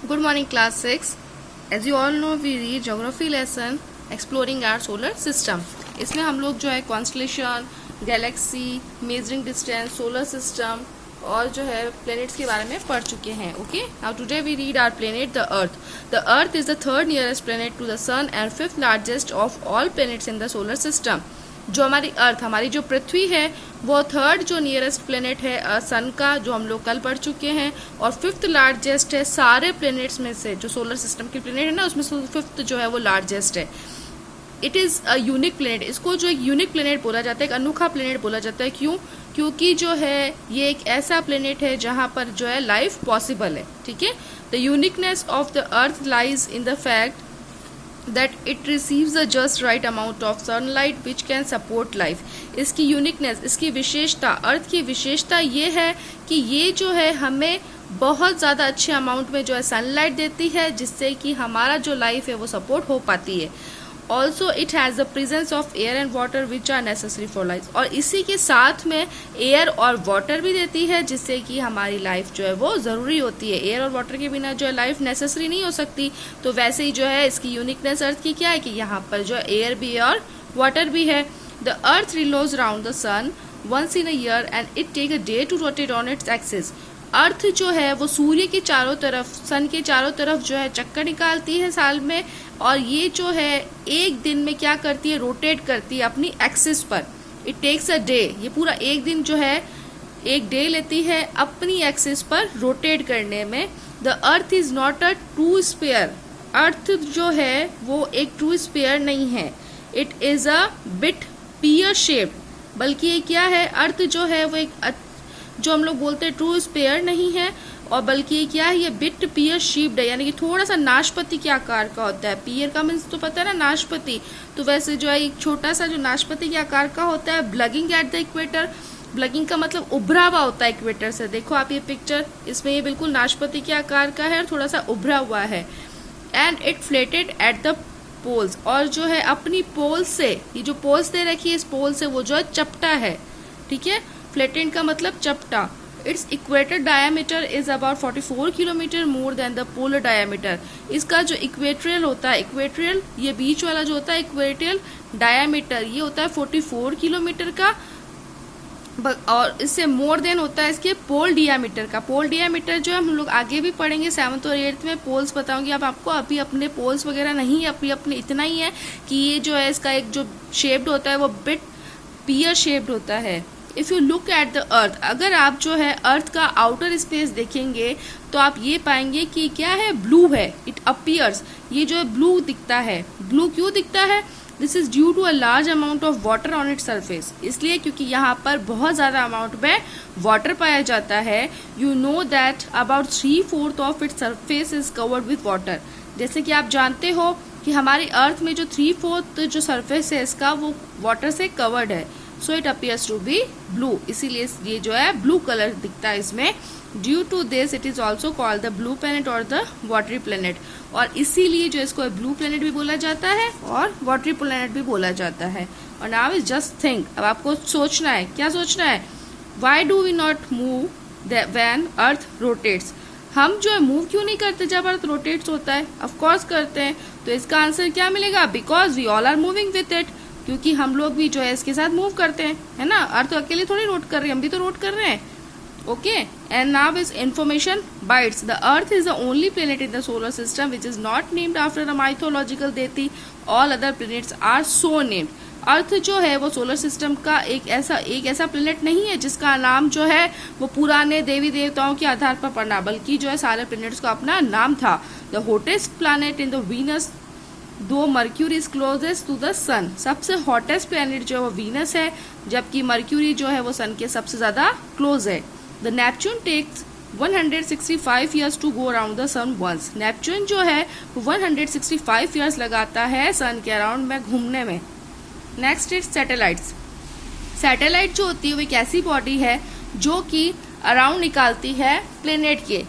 Good morning, class 6. As you all know, we read geography lesson exploring our solar system. इसमें हम लोग जो है constellation, Galaxy, measuring distance, solar system और जो है प्लैनेट्स के बारे में पढ़ चुके हैं. Okay, now today we read our planet the earth. The earth is the third nearest planet to the sun and fifth largest of all planets in the solar system. जो हमारी अर्थ, हमारी जो पृथ्वी है, वो थर्ड जो नियरेस्ट प्लेनेट है सन का, जो हम लोग कल पढ़ चुके हैं, और फिफ्थ लार्जेस्ट है सारे प्लेनेट्स में से. जो सोलर सिस्टम के प्लेनेट है ना, उसमें से फिफ्थ जो है वो लार्जेस्ट है. It is a unique planet. इसको जो एक यूनिक प्लेनेट बोला जाता है, एक अनोखा प्लेनेट बोला जाता है. क्यों? क्योंकि जो है ये एक ऐसा प्लेनेट है जहाँ पर जो है लाइफ पॉसिबल है. ठीक है. The uniqueness of the earth lies in the fact that it receives the just right amount of sunlight which can support life. इसकी यूनिकनेस, इसकी विशेषता, अर्थ की विशेषता ये है कि ये जो है हमें बहुत ज़्यादा अच्छे अमाउंट में जो है सनलाइट देती है, जिससे कि हमारा जो लाइफ है वो सपोर्ट हो पाती है. Also it has the presence of air and water which are necessary for life. और इसी के साथ में एयर और वाटर भी देती है, जिससे कि हमारी लाइफ जो है वो ज़रूरी होती है. एयर और वाटर के बिना जो है लाइफ नेसेसरी नहीं हो सकती. तो वैसे ही जो है इसकी यूनिकनेस अर्थ की क्या है कि यहाँ पर जो एयर भी है और वाटर भी है. The earth revolves around the sun once in a year and it take a day to rotate on its axis. Earth जो है वो सूर्य के चारों तरफ, सन के चारों तरफ जो है चक्कर निकालती है साल में, और ये जो है एक दिन में क्या करती है, रोटेट करती है अपनी एक्सिस पर. It takes a day. ये पूरा एक दिन जो है एक डे लेती है अपनी एक्सिस पर रोटेट करने में. The earth is not a true sphere. Earth जो है वो एक ट्रू स्फीयर नहीं है. It is a bit pear shaped. बल्कि ये क्या है, अर्थ जो है वो एक जो हम लोग बोलते हैं ट्रू स्फीयर नहीं है, और बल्कि ये क्या है, ये बिट पियर शेप्ड है. यानी कि थोड़ा सा नाशपति के आकार का होता है. पियर का मीन्स तो पता है ना, नाशपति. तो वैसे जो है एक छोटा सा जो नाशपति के आकार का होता है. Bulging at the equator. Bulging का मतलब उभरा हुआ होता है इक्वेटर से. देखो आप ये पिक्चर, इसमें ये बिल्कुल नाशपति के आकार का है और थोड़ा सा उभरा हुआ है. And it flatted at the poles. और जो है अपनी पोल से, ये जो पोल्स दे रखी है, इस पोल से वो जो है चपटा है. ठीक है. फ्लेटेड का मतलब चपटा. It's equator diameter is about 44 kilometre more than the polar diameter. इसका जो इक्वेट्रियल होता है, इक्वेट्रियल ये बीच वाला जो होता है इक्वेट्रियल डायामीटर, ये होता है 44 किलोमीटर का, और इससे मोर देन होता है इसके पोल डियामीटर का. पोल डियामीटर जो है हम लोग आगे भी पढ़ेंगे 7th और 8th में. पोल्स बताऊंगी अब आपको. अभी अपने पोल्स वगैरह नहीं है, अभी अपने इतना ही है कि ये जो है इसका एक जो शेप्ड होता है वो बिट पियर शेप्ड होता है. If you look at the earth, अगर आप जो है अर्थ का आउटर स्पेस देखेंगे तो आप ये पाएंगे कि क्या है, ब्लू है. इट अपीयर्स, ये जो है ब्लू दिखता है. ब्लू क्यों दिखता है? This is due to a large amount of water on its surface. इसलिए क्योंकि यहाँ पर बहुत ज़्यादा अमाउंट में वाटर पाया जाता है. You know that about 3/4 of its surface is covered with water. जैसे कि आप जानते हो कि हमारी अर्थ में जो 3/4 जो सरफेस है इसका वो वाटर से कवर्ड है. So it appears to be blue. इसीलिए ये जो है ब्लू कलर दिखता है इसमें. Due to this it is also called the blue planet और द वाटरी प्लेनेट. और इसीलिए जो इसको ब्लू प्लेनेट भी बोला जाता है और वाटरी प्लेनेट भी बोला जाता है. और नाउ इज जस्ट थिंक, अब आपको सोचना है. क्या सोचना है? Why do we not move when earth rotates. हम जो है मूव क्यों नहीं करते जब अर्थ रोटेट्स होता है? ऑफकोर्स करते हैं. तो इसका आंसर क्या मिलेगा? Because we all are moving with it. क्योंकि हम लोग भी जो है इसके साथ मूव करते हैं, है ना. अर्थ तो अकेले थोड़ी रोट कर रहे हैं, हम भी तो रोट कर रहे हैं. Okay. And now is information bytes. The earth is the only planet in the solar system which is not named after a mythological deity. All other planets are so named. Earth जो है वो solar system का एक ऐसा planet नहीं है जिसका नाम जो है वो पुराने देवी देवताओं के आधार पर पड़ना, बल्कि जो है सारे प्लेनेट्स का अपना नाम था. The hottest planet in the Venus though Mercury is closest to the sun. सबसे हॉटेस्ट प्लैनेट जो है वो वीनस है, जबकि मर्क्यूरी जो है वो सन के सबसे ज्यादा क्लोज है. The Neptune takes 165 years to go around the sun once. Neptune जो है वो 165 ईयर्स लगाता है सन के अराउंड में घूमने में. Next is satellites. सैटेलाइट जो होती है वो एक ऐसी बॉडी है जो कि अराउंड निकालती है प्लेनेट के.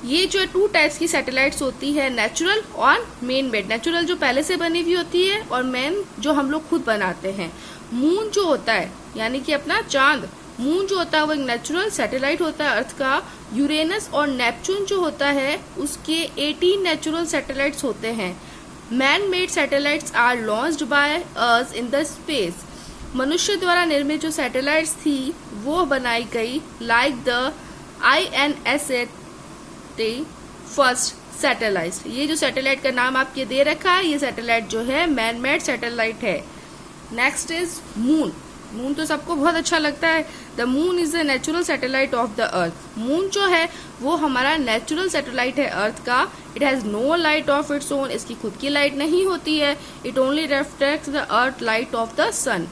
ये जो है 2 टाइप्स की सैटेलाइट्स होती है, नेचुरल और मेन मेड. नेचुरल जो पहले से बनी हुई होती है, और मेन जो हम लोग खुद बनाते हैं. मून जो होता है यानी कि अपना चांद, मून जो होता है वो एक नेचुरल सैटेलाइट होता है अर्थ का। यूरेनस और नेपच्यून जो होता है उसके 18 नेचुरल सैटेलाइट्स होते हैं। Man made satellites are launched by earth in the space. मनुष्य द्वारा निर्मित जो सैटेलाइट्स थी वो बनाई गई like the INSS first satellite. ये जो सैटेलाइट का नाम आपके दे रखा है ये सैटेलाइट जो है मैन मेड सैटेलाइट है। Next is moon. मून तो सबको बहुत अच्छा लगता है। The moon is the natural satellite of the earth. Moon जो है वो हमारा नेचुरल सैटेलाइट है अर्थ का। It has no light of its own. इसकी खुद की लाइट नहीं होती है। It only reflects the earth light of the sun.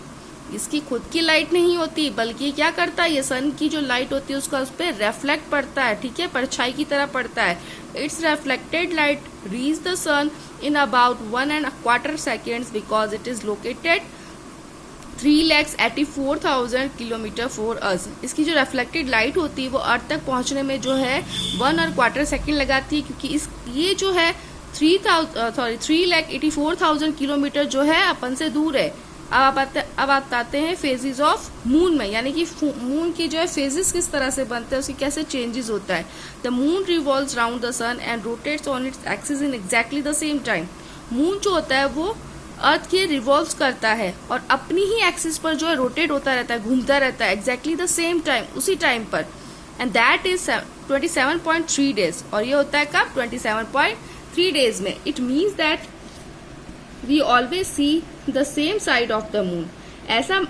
इसकी खुद की लाइट नहीं होती बल्कि क्या करता है ये सन की जो लाइट होती है उसका उस पर रिफ्लेक्ट पड़ता है, ठीक है, परछाई की तरह पड़ता है। It's reflected light reach the sun in about 1.25 seconds because it is located 3,84,000 kilometre for us. इसकी जो रिफ्लेक्टेड लाइट होती है वो अर्थ तक पहुंचने में जो है 1.25 सेकेंड लगाती है क्योंकि ये जो है 3,84,000 किलोमीटर जो है अपन से दूर है। अब आप आते हैं फेजेस ऑफ मून में, यानी कि मून की जो है फेजेस किस तरह से बनते हैं, उसकी कैसे चेंजेस होता है। The moon revolves round the sun and rotates on its axis in exactly the same time. Moon जो होता है वो अर्थ के रिवॉल्व करता है और अपनी ही एक्सिस पर जो है रोटेट होता रहता है, घूमता रहता है एग्जैक्टली द सेम टाइम, उसी टाइम पर। And that is 27.3 days। और ये होता है कब? 27.3 days में। It means that we always see the same side of the moon. ऐसा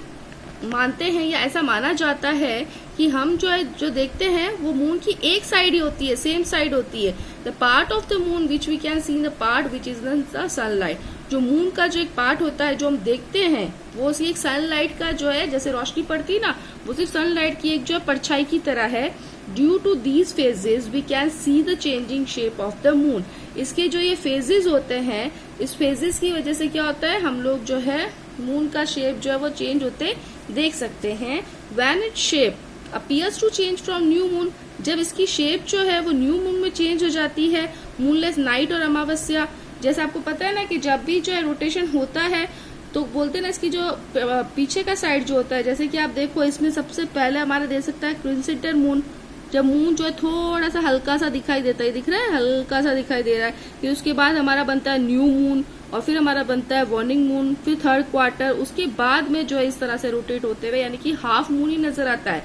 मानते हैं या ऐसा माना जाता है कि हम जो देखते हैं वो मून की एक साइड ही होती है, सेम साइड होती है। The part of the moon which we can see in the part which is the sunlight. जो मून का जो एक पार्ट होता है जो हम देखते हैं वो एक सनलाइट का जो है, जैसे रोशनी पड़ती है ना, वो सिर्फ सनलाइट की एक जो है परछाई की तरह है। Due to these phases we can see the changing shape of the moon. इसके जो ये फेजेस होते हैं, इस फेजेस की वजह से क्या होता है, हम लोग जो है मून का शेप जो है वो चेंज होते देख सकते हैं। When it shape appears to change from new moon, जब इसकी शेप जो है वो न्यू मून में चेंज हो जाती है, मूनलेस नाइट और अमावस्या। जैसे आपको पता है ना कि जब भी जो है रोटेशन होता है तो बोलते हैं ना इसकी जो पीछे का साइड जो होता है, जैसे कि आप देखो इसमें सबसे पहले हमारा दे सकता है क्रिसेंट मून। जब मून जो है थोड़ा सा हल्का सा दिखाई देता है, दिख रहा है, हल्का सा दिखाई दे रहा है, फिर उसके बाद हमारा बनता है न्यू मून और फिर हमारा बनता है वार्निंग मून, फिर थर्ड क्वार्टर, उसके बाद में जो है इस तरह से रोटेट होते हुए यानी कि हाफ मून ही नजर आता है।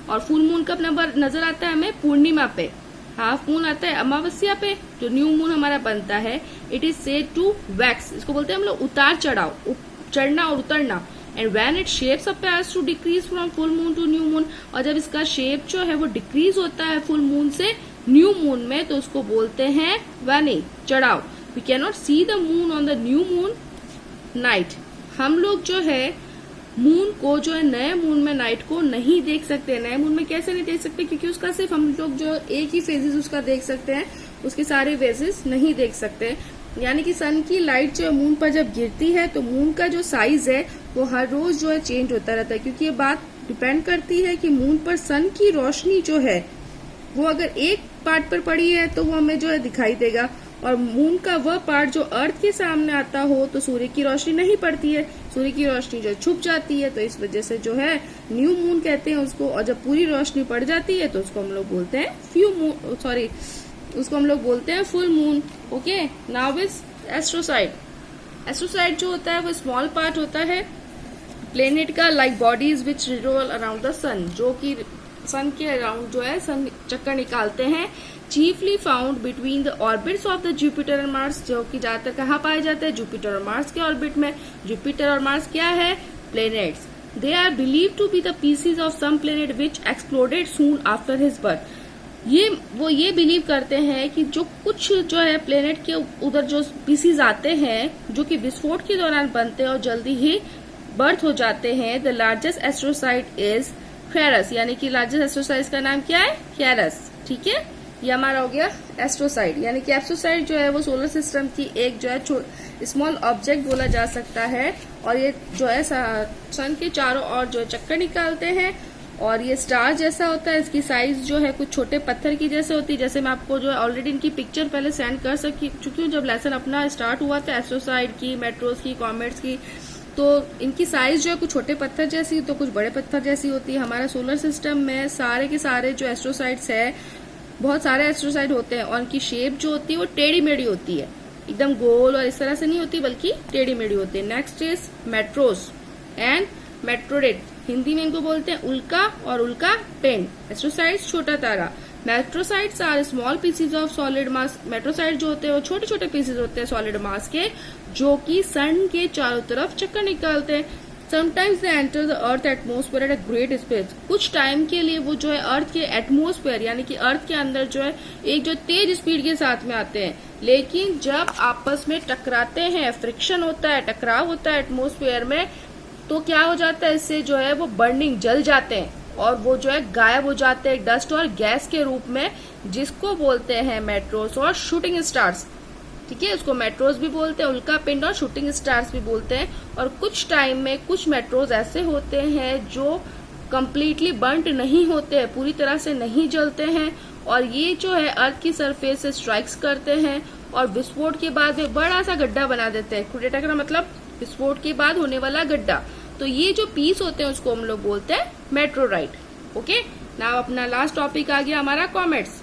और फुल मून कब नजर आता है हमें? पूर्णिमा पे। हाफ मून आता है अमावस्या पे, जो न्यू मून हमारा बनता है। It is said to wax, इसको बोलते हैं हम लोग उतार चढ़ाव, चढ़ना और उतरना। And when it shapes appears to decrease from full moon to new moon, और जब इसका शेप जो है वो डिक्रीज होता है फुल मून से न्यू मून में तो उसको बोलते हैं वैनिंग, चढ़ाव। We can not see the moon on the new moon night. हम लोग जो है मून को जो है नए मून में नाइट को नहीं देख सकते। नए मून में कैसे नहीं देख सकते? क्योंकि उसका सिर्फ हम लोग जो एक ही फेजेस उसका देख सकते हैं, उसके सारे फेजेस नहीं देख सकते। यानी कि सन की लाइट जो मून पर जब गिरती है तो मून का जो साइज है वो हर रोज जो है चेंज होता रहता है, क्योंकि ये बात डिपेंड करती है कि मून पर सन की रोशनी जो है वो अगर एक पार्ट पर पड़ी है तो वो हमें जो है दिखाई देगा, और मून का वह पार्ट जो अर्थ के सामने आता हो तो सूर्य की रोशनी नहीं पड़ती है, सूर्य की रोशनी जो छुप जाती है। तो इस वजह से जो है न्यू मून कहते हैं उसको। और जब पूरी रोशनी पड़ जाती है तो उसको हम लोग बोलते हैं उसको हम लोग बोलते हैं full moon. Okay, now is asteroid. Asteroid जो होता है वो स्मॉल पार्ट होता है प्लेनेट का, like bodies which revolve around the sun, जो कि सन के अराउंड जो है सन चक्कर निकालते हैं। Chiefly found between the orbits of the Jupiter and Mars, जो कि ज्यादातर कहाँ पाए जाते हैं? जुपिटर और मार्स के ऑर्बिट में। जुपिटर और मार्स क्या है? Planets. They are believe to be the pieces of some planet which exploded soon after his birth. वो ये बिलीव करते हैं कि जो कुछ जो है प्लेनेट के उधर जो स्पीसीज आते हैं जो कि विस्फोट के दौरान बनते हैं और जल्दी ही बर्थ हो जाते हैं। द लार्जेस्ट एस्ट्रोसाइड इज कैरस, यानी कि लार्जेस्ट एस्ट्रोसाइड का नाम क्या है? कैरस। ठीक है, ये हमारा हो गया एस्ट्रोसाइड। यानी कि एस्ट्रोसाइड जो है वो सोलर सिस्टम की एक जो है स्मॉल ऑब्जेक्ट बोला जा सकता है, और ये जो है सन के चारों ओर जो है चक्कर निकालते हैं, और ये स्टार जैसा होता है। इसकी साइज जो है कुछ छोटे पत्थर की जैसे होती है। जैसे मैं आपको जो है ऑलरेडी इनकी पिक्चर पहले सेंड कर चुकी हूँ जब लेसन अपना स्टार्ट हुआ था एस्ट्रोसाइड की, मेट्रोस की, कॉमेट्स की। तो इनकी साइज जो है कुछ छोटे पत्थर जैसी तो कुछ बड़े पत्थर जैसी होती है। हमारा सोलर सिस्टम में सारे के सारे जो एस्ट्रोसाइड्स है, बहुत सारे एस्ट्रोसाइड होते हैं और उनकी शेप जो होती है वो टेढ़ी मेढ़ी होती है, एकदम गोल और इस तरह से नहीं होती बल्कि टेढ़ी मेढ़ी होती है। Next is meteors and meteorite, Hindi में इनको बोलते हैं उल्का और उल्का पिंड। एस्ट्रोसाइड्स छोटा तारा। Meteorites are small pieces of solid mass. Meteorite जो होते हैं वो छोटे छोटे पीसेज होते हैं सॉलिड मास के, जो कि सन के चारों तरफ चक्कर निकालते हैं। Sometimes they enter the earth atmosphere at a great speed. कुछ टाइम के लिए वो जो है अर्थ के एटमोस्फेयर यानी कि अर्थ के अंदर जो है एक जो तेज स्पीड के साथ में आते हैं, लेकिन जब आपस में टकराते हैं, फ्रिक्शन होता है, टकराव होता है एटमोस्फेयर में, तो क्या हो जाता है, इससे जो है वो बर्निंग, जल जाते हैं और वो जो है गायब हो जाते हैं डस्ट और गैस के रूप में, जिसको बोलते हैं मेट्रोस और शूटिंग स्टार्स। ठीक है, उसको मेट्रोस भी बोलते हैं, उल्का पिंड और शूटिंग स्टार्स भी बोलते हैं। और कुछ टाइम में कुछ मेट्रोस ऐसे होते हैं जो कंप्लीटली बर्न्ट नहीं होते हैं, पूरी तरह से नहीं जलते हैं, और ये जो है अर्थ की सरफेस से स्ट्राइक्स करते हैं और विस्फोट के बाद में बड़ा सा गड्ढा बना देते हैं। क्रूडेटा का मतलब विस्फोट के बाद होने वाला गड्ढा। तो ये जो पीस होते हैं उसको हम लोग बोलते हैं मेट्रोराइट। ओके, नाउ अपना लास्ट टॉपिक आ गया हमारा कॉमेट्स।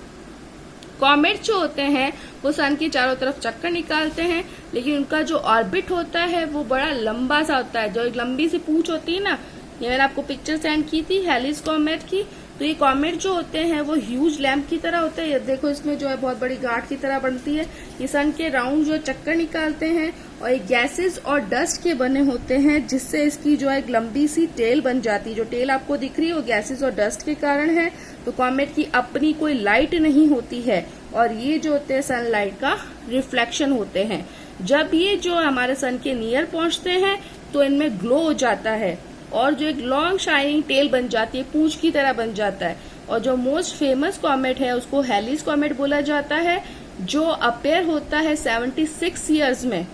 कॉमेट जो होते हैं वो सन के चारों तरफ चक्कर निकालते हैं, लेकिन उनका जो ऑर्बिट होता है वो बड़ा लंबा सा होता है। जो एक लंबी सी पूंछ होती है ना, ये मैंने आपको पिक्चर सेंड की थी हेलिस कॉमेट की। तो ये कॉमेट जो होते हैं वो ह्यूज लैंप की तरह होते हैं। ये देखो, इसमें जो है बहुत बड़ी गांठ की तरह बनती है। ये सन के राउंड जो चक्कर निकालते हैं और ये गैसेस और डस्ट के बने होते हैं, जिससे इसकी जो है एक लंबी सी टेल बन जाती है। जो टेल आपको दिख रही है वो गैसेस और डस्ट के कारण है। तो कॉमेट की अपनी कोई लाइट नहीं होती है और ये जो होते हैं सनलाइट का रिफ्लेक्शन होते हैं। जब ये जो हमारे सन के नियर पहुंचते हैं तो इनमें ग्लो हो जाता है और जो एक लॉन्ग शाइनिंग टेल बन जाती है, पूंछ की तरह बन जाता है। और जो मोस्ट फेमस कॉमेट है उसको हेलिस कॉमेट बोला जाता है, जो अपेयर होता है 76 ईयर्स में।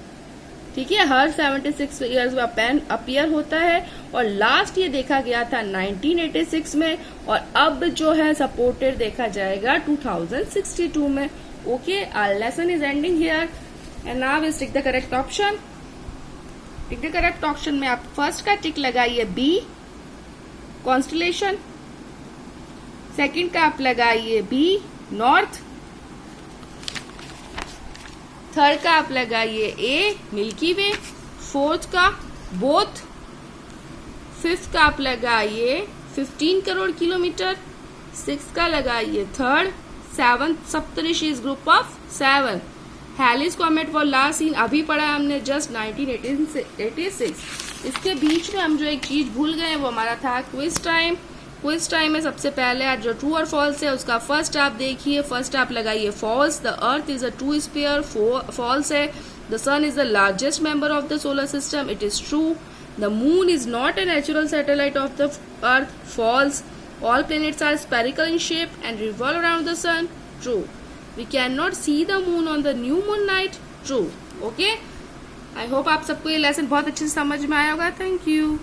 ठीक है, हर 76 ईयर्स में अपियर होता है और लास्ट ये देखा गया था 1986 में, और अब जो है सपोर्टेड देखा जाएगा 2062 में। Okay, our lesson is ending here and now we tick the correct option. Tick the correct option में आप फर्स्ट का टिक लगाइए बी, कॉन्स्टलेशन। सेकंड का आप लगाइए बी, नॉर्थ। थर्ड का आप लगाइए ए, मिल्की वे। फोर्थ का बोथ। फिफ्थ का आप लगाइए 15 करोड़ किलोमीटर। सिक्स का लगाइए third. Seventh Saptarishi is group of 7। Halley's comet for last seen अभी पढ़ा है हमने जस्ट 1986। इसके बीच में हम जो एक चीज भूल गए वो हमारा था क्विज टाइम। क्विज टाइम में सबसे पहले आज जो ट्रू और फॉल्स है उसका फर्स्ट आप देखिए। फर्स्ट आप लगाइए false. The earth is a true sphere, false है। The sun is the largest member of the solar system, it is true. The moon is not a natural satellite of the earth, false. All planets are spherical in shape and revolve around the sun, true. We cannot see the moon on the new moon night, true. Okay, I hope आप सबको ये lesson बहुत अच्छे से समझ में आया होगा। Thank you.